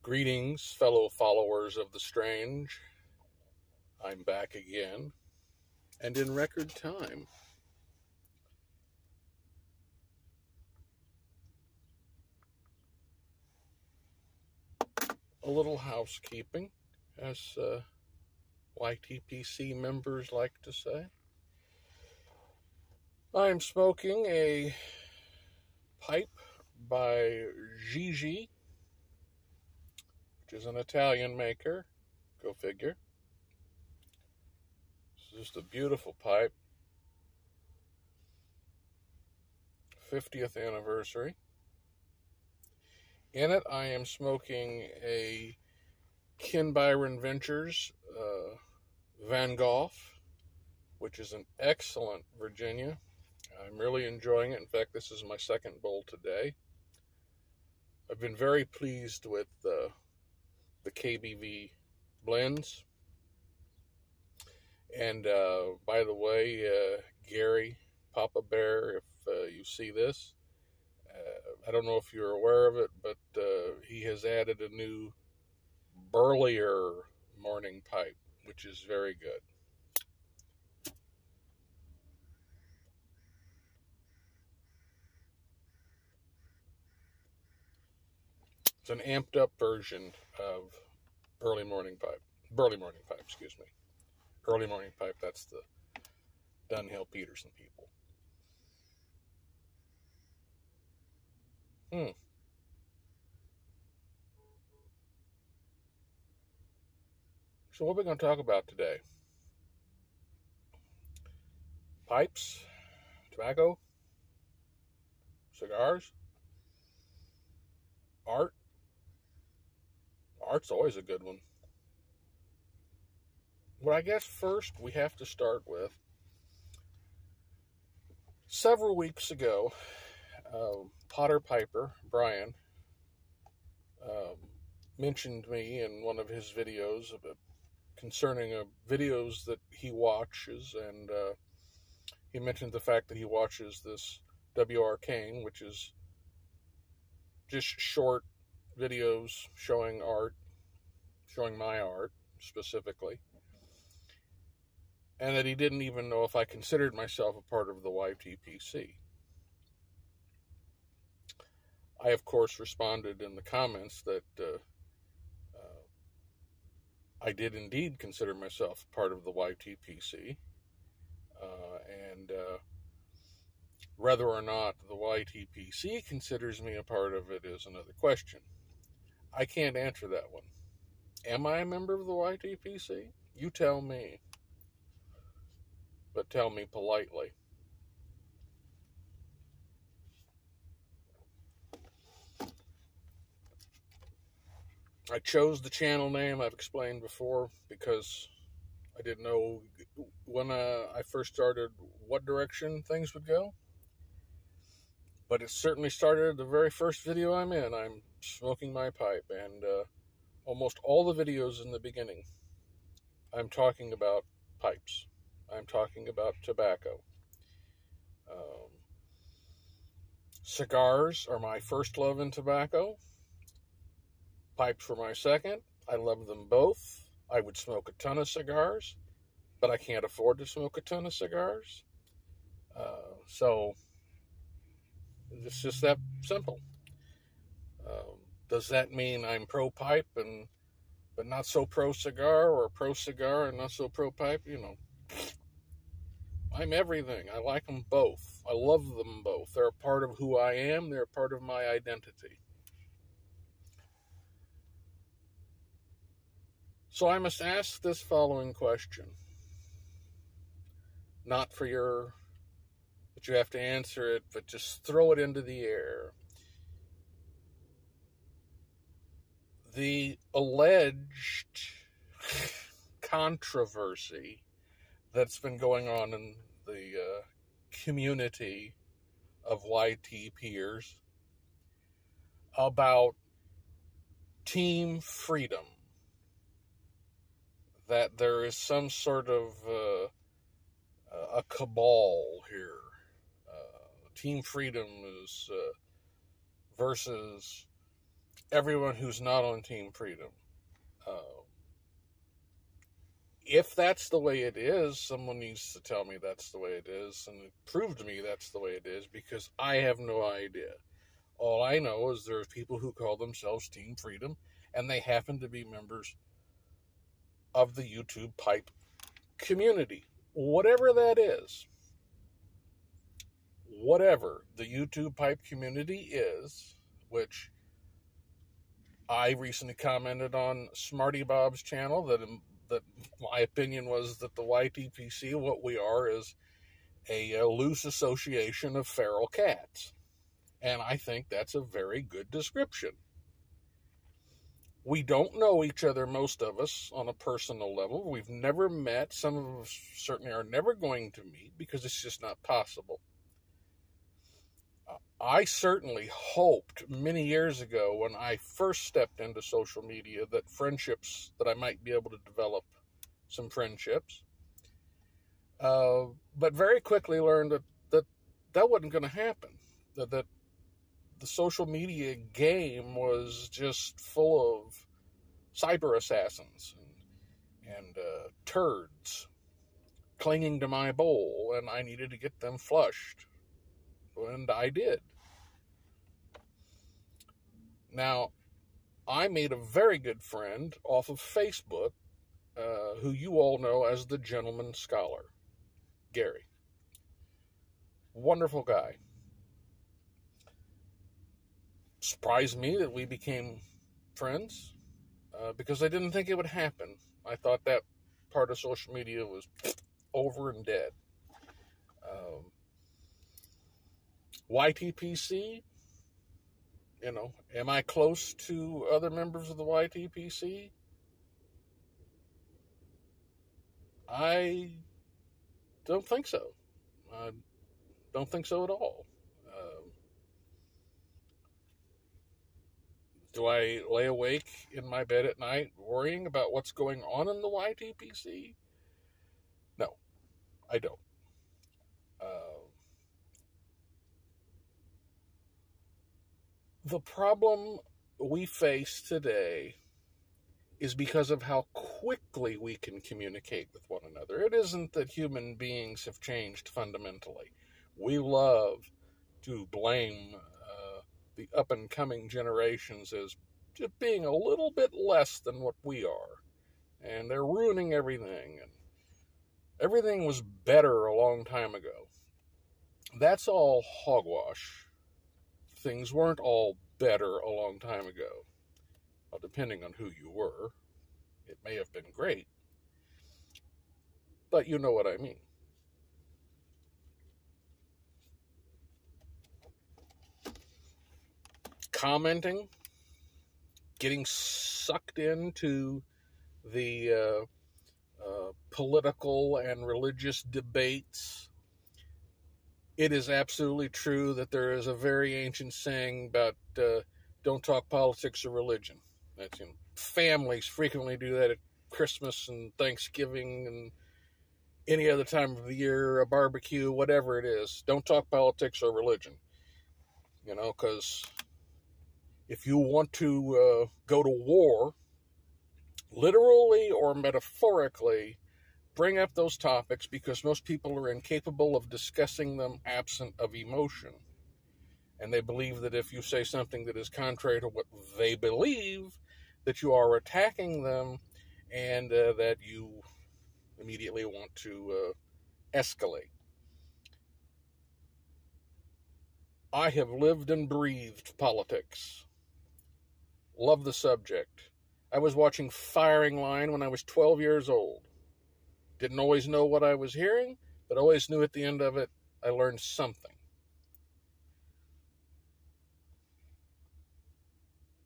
Greetings, fellow followers of the strange. I'm back again, and in record time. A little housekeeping, as YTPC members like to say. I'm smoking a pipe by Gigi, which is an Italian maker. Go figure. It's just a beautiful pipe. 50th anniversary. In it, I am smoking a Ken Byron Ventures Van Gogh, which is an excellent Virginia. I'm really enjoying it. In fact, this is my second bowl today. I've been very pleased with the KBV blends. And by the way, Gary, Papa Bear, if you see this, I don't know if you're aware of it, but he has added a new burlier morning pipe, which is very good. It's an amped up version of Burly morning pipe, excuse me. Early morning pipe, that's the Dunhill Peterson people. So what are we going to talk about today? Pipes, tobacco, cigars, art. Art's always a good one. Well, I guess first we have to start with, several weeks ago, Potter Piper, Brian, mentioned me in one of his videos concerning videos that he watches, and he mentioned the fact that he watches this W.R. Kane, which is just short videos showing art, showing my art specifically, and that he didn't even know if I considered myself a part of the YTPC. I, of course, responded in the comments that I did indeed consider myself part of the YTPC, and whether or not the YTPC considers me a part of it is another question. I can't answer that one. Am I a member of the YTPC? You tell me. But tell me politely. I chose the channel name, I've explained before, because I didn't know when I first started what direction things would go. But it certainly started the very first video I'm in. I'm smoking my pipe, and almost all the videos in the beginning, I'm talking about pipes. I'm talking about tobacco. Cigars are my first love in tobacco. Pipes were my second. I love them both. I would smoke a ton of cigars, but I can't afford to smoke a ton of cigars. So it's just that simple. Does that mean I'm pro-pipe but not so pro-cigar, or pro-cigar and not so pro-pipe? You know, I'm everything. I like them both. I love them both. They're a part of who I am. They're a part of my identity. So I must ask this following question. Not for that you have to answer it, but just throw it into the air. The alleged controversy that's been going on in the community of YT peers about team freedom, that there is some sort of a cabal here. Team freedom is versus everyone who's not on Team Freedom. If that's the way it is, someone needs to tell me that's the way it is and prove to me that's the way it is, because I have no idea. All I know is there are people who call themselves Team Freedom, and they happen to be members of the YouTube pipe community. Whatever that is, whatever the YouTube pipe community is, which I recently commented on Smarty Bob's channel that my opinion was that the YTPC, what we are, is a loose association of feral cats. And I think that's a very good description. We don't know each other, most of us, on a personal level. We've never met. Some of us certainly are never going to meet because it's just not possible. I certainly hoped many years ago when I first stepped into social media that I might be able to develop some friendships. But very quickly learned that wasn't going to happen. That the social media game was just full of cyber assassins and turds clinging to my bowl, and I needed to get them flushed. And I did. Now, I made a very good friend off of Facebook, who you all know as the Gentleman Scholar, Gary. Wonderful guy. Surprised me that we became friends, because I didn't think it would happen. I thought that part of social media was over and dead. YTPC, am I close to other members of the YTPC? I don't think so. I don't think so at all. Do I lay awake in my bed at night worrying about what's going on in the YTPC? No, I don't. The problem we face today is because of how quickly we can communicate with one another. It isn't that human beings have changed fundamentally. We love to blame the up-and-coming generations as just being a little bit less than what we are. And they're ruining everything. And everything was better a long time ago. That's all hogwash. Things weren't all better a long time ago. Well, depending on who you were, it may have been great. But you know what I mean. Commenting, getting sucked into the political and religious debates. It is absolutely true that there is a very ancient saying about don't talk politics or religion. That's, families frequently do that at Christmas and Thanksgiving and any other time of the year, a barbecue, whatever it is. Don't talk politics or religion. Because if you want to go to war, literally or metaphorically, bring up those topics, because most people are incapable of discussing them absent of emotion. And they believe that if you say something that is contrary to what they believe, that you are attacking them, and that you immediately want to escalate. I have lived and breathed politics. Love the subject. I was watching Firing Line when I was 12 years old. Didn't always know what I was hearing, but always knew at the end of it I learned something.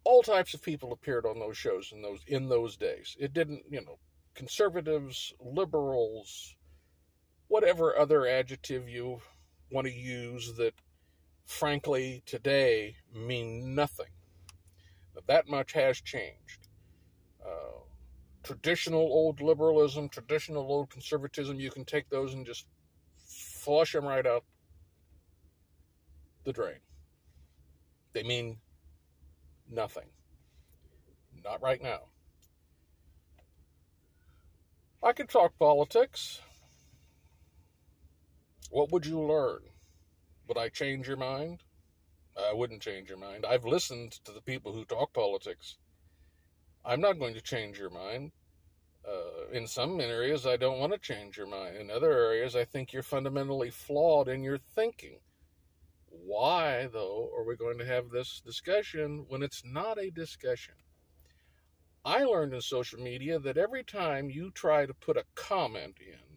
All types of people appeared on those shows in those days. It didn't, conservatives, liberals, whatever other adjective you want to use that, frankly, today mean nothing. But that much has changed. Traditional old liberalism, traditional old conservatism, you can take those and just flush them right out the drain. They mean nothing. Not right now. I could talk politics. What would you learn? Would I change your mind? I wouldn't change your mind. I've listened to the people who talk politics. I'm not going to change your mind. In some areas, I don't want to change your mind. In other areas, I think you're fundamentally flawed in your thinking. Why, though, are we going to have this discussion when it's not a discussion? I learned in social media that every time you try to put a comment in,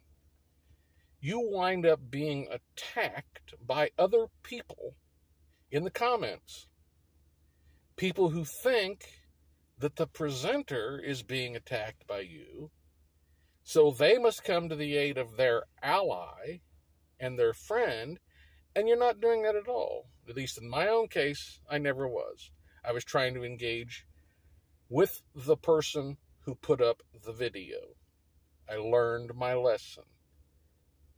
you wind up being attacked by other people in the comments. People who think that the presenter is being attacked by you, so they must come to the aid of their ally and their friend, and you're not doing that at all. At least in my own case, I never was. I was trying to engage with the person who put up the video. I learned my lesson.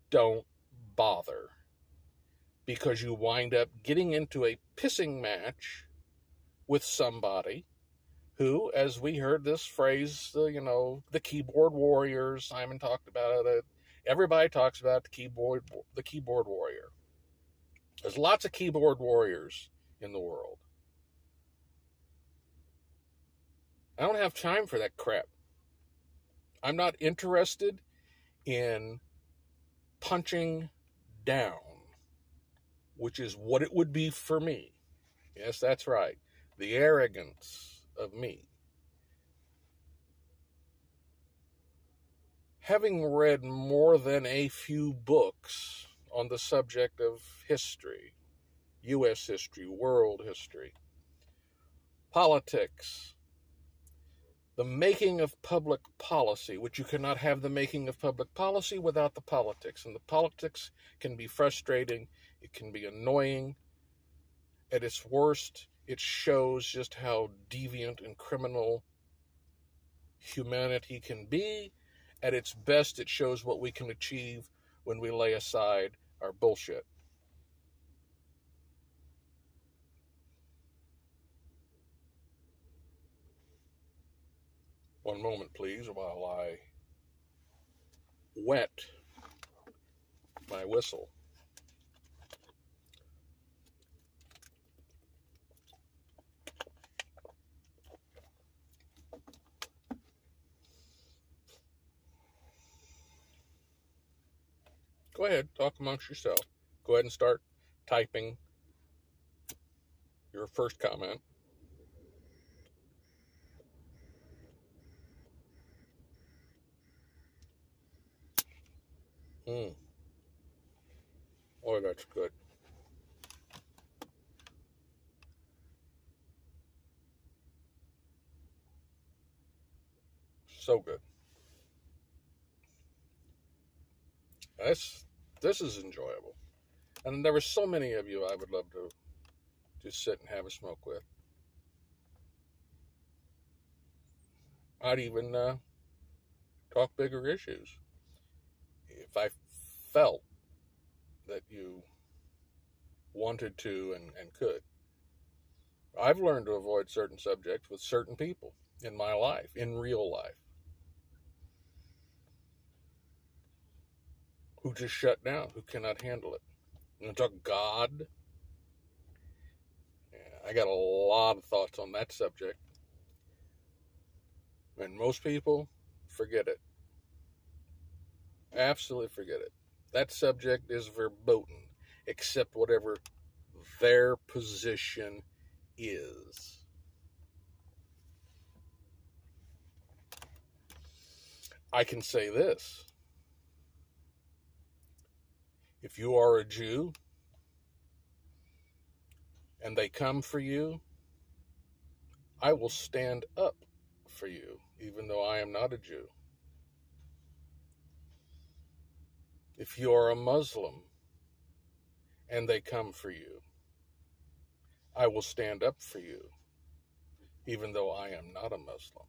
Don't bother. Because you wind up getting into a pissing match with somebody who, as we heard this phrase, the keyboard warriors, Simon talked about it, everybody talks about the keyboard warrior. There's lots of keyboard warriors in the world. I don't have time for that crap. I'm not interested in punching down, which is what it would be for me. Yes, that's right. The arrogance of me. Having read more than a few books on the subject of history, U.S. history, world history, politics, the making of public policy, which you cannot have the making of public policy without the politics. And the politics can be frustrating. It can be annoying. At its worst, it shows just how deviant and criminal humanity can be. At its best, it shows what we can achieve when we lay aside our bullshit. One moment, please, while I wet my whistle. Go ahead, talk amongst yourself. Go ahead and start typing your first comment. Oh, that's good. So good. This is enjoyable. And there were so many of you I would love to just sit and have a smoke with. I'd even talk bigger issues if I felt that you wanted to and could. I've learned to avoid certain subjects with certain people in my life, in real life, who just shut down, who cannot handle it. You want to talk God? Yeah, I got a lot of thoughts on that subject. And most people, forget it. Absolutely forget it. That subject is verboten, except whatever their position is. I can say this. If you are a Jew and they come for you, I will stand up for you, even though I am not a Jew. If you are a Muslim and they come for you, I will stand up for you, even though I am not a Muslim.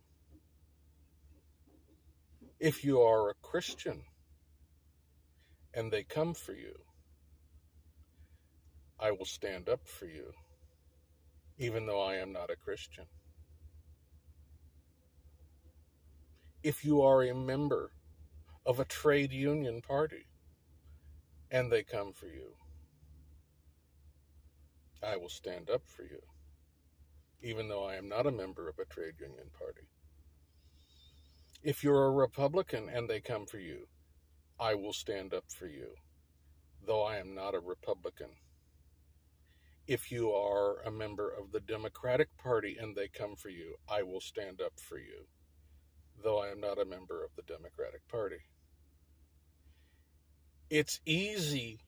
If you are a Christian and they come for you, I will stand up for you, even though I am not a Christian. If you are a member of a trade union party and they come for you, I will stand up for you, even though I am not a member of a trade union party. If you're a Republican and they come for you, I will stand up for you, though I am not a Republican. If you are a member of the Democratic Party and they come for you, I will stand up for you, though I am not a member of the Democratic Party. It's easy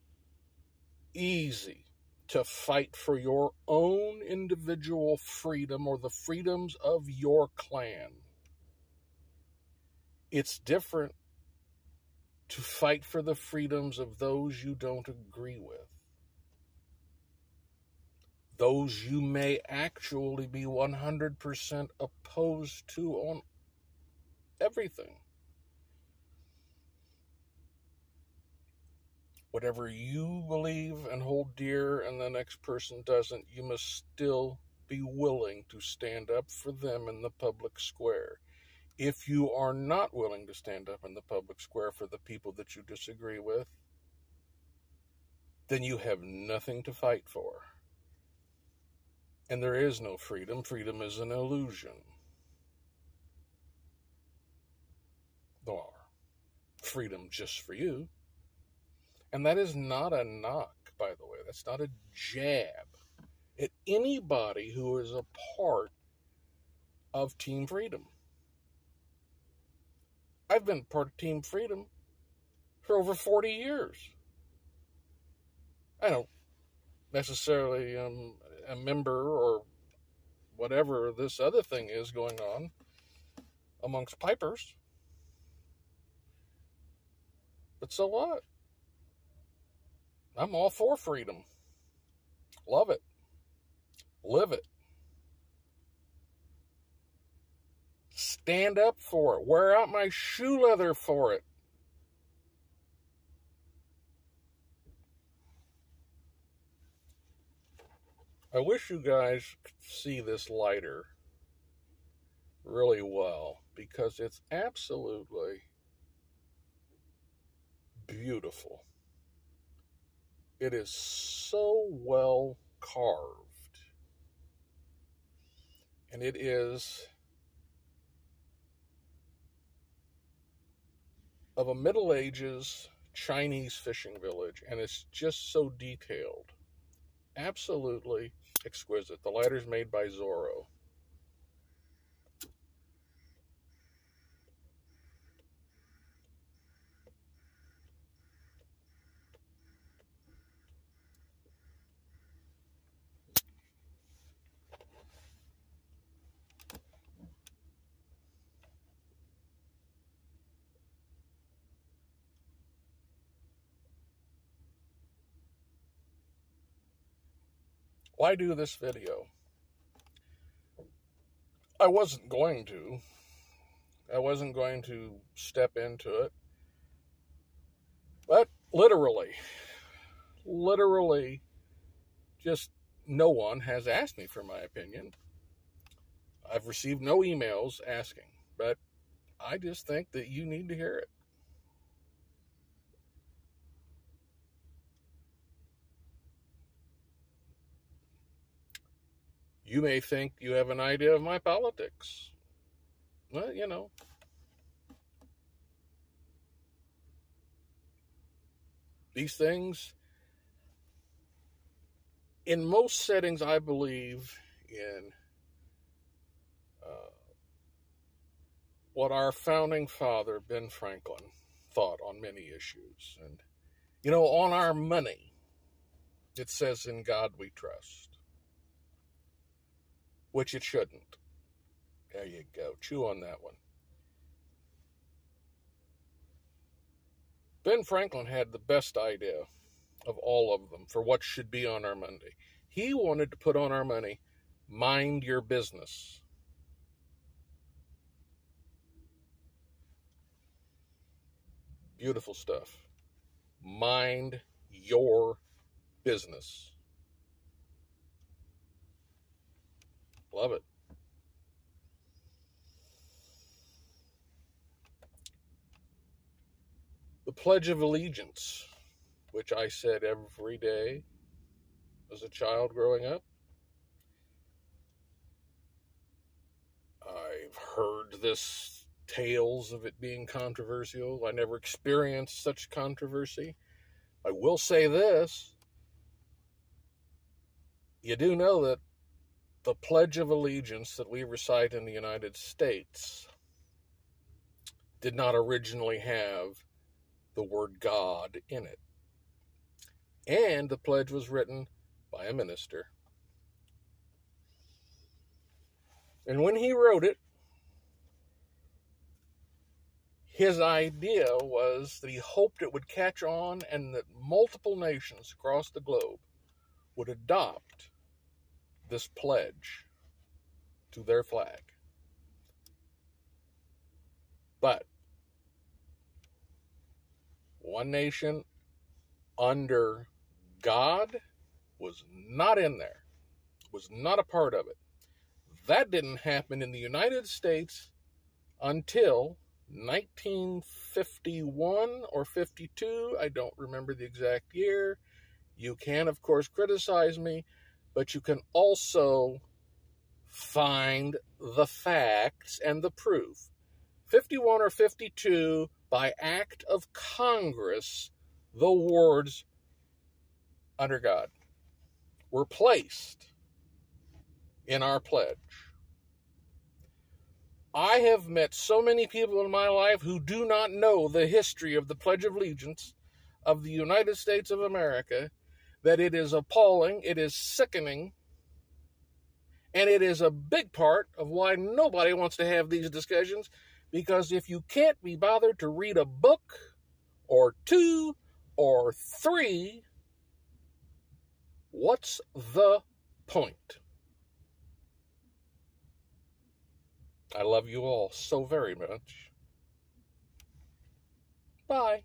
to fight for your own individual freedom or the freedoms of your clan. It's different to fight for the freedoms of those you don't agree with. Those you may actually be 100% opposed to on everything. Whatever you believe and hold dear and the next person doesn't, you must still be willing to stand up for them in the public square. If you are not willing to stand up in the public square for the people that you disagree with, then you have nothing to fight for. And there is no freedom. Freedom is an illusion. Or freedom just for you. And that is not a knock, by the way. That's not a jab at anybody who is a part of Team Freedom. I've been part of Team Freedom for over 40 years. I don't necessarily a member or whatever this other thing is going on amongst pipers. But so what? I'm all for freedom. Love it. Live it. Stand up for it. Wear out my shoe leather for it. I wish you guys could see this lighter really well, because it's absolutely beautiful. It is so well carved. And it is of a Middle Ages Chinese fishing village, and it's just so detailed. Absolutely exquisite. The lighter's made by Zorro. Why do this video? I wasn't going to step into it, but literally, just no one has asked me for my opinion. I've received no emails asking, but I just think that you need to hear it. You may think you have an idea of my politics. Well, you know. These things, in most settings, I believe in what our founding father, Ben Franklin, thought on many issues. And, you know, on our money, it says, "In God we trust," which it shouldn't. There you go. Chew on that one. Ben Franklin had the best idea of all of them for what should be on our money. He wanted to put on our money, "Mind your business." Beautiful stuff. Mind your business. Love it. Pledge of Allegiance, which I said every day as a child growing up. I've heard this tales of it being controversial. I never experienced such controversy. I will say this. You do know that the Pledge of Allegiance that we recite in the United States did not originally have the word God in it. And the pledge was written by a minister. And when he wrote it, his idea was that he hoped it would catch on and that multiple nations across the globe would adopt this pledge to their flag. But one nation under God was not in there, was not a part of it. That didn't happen in the United States until 1951 or 52. I don't remember the exact year. You can, of course, criticize me, but you can also find the facts and the proof. 51 or 52, by act of Congress, the words under God were placed in our pledge. I have met so many people in my life who do not know the history of the Pledge of Allegiance of the United States of America that it is appalling, it is sickening, and it is a big part of why nobody wants to have these discussions, because if you can't be bothered to read a book or two or three, what's the point? I love you all so very much. Bye.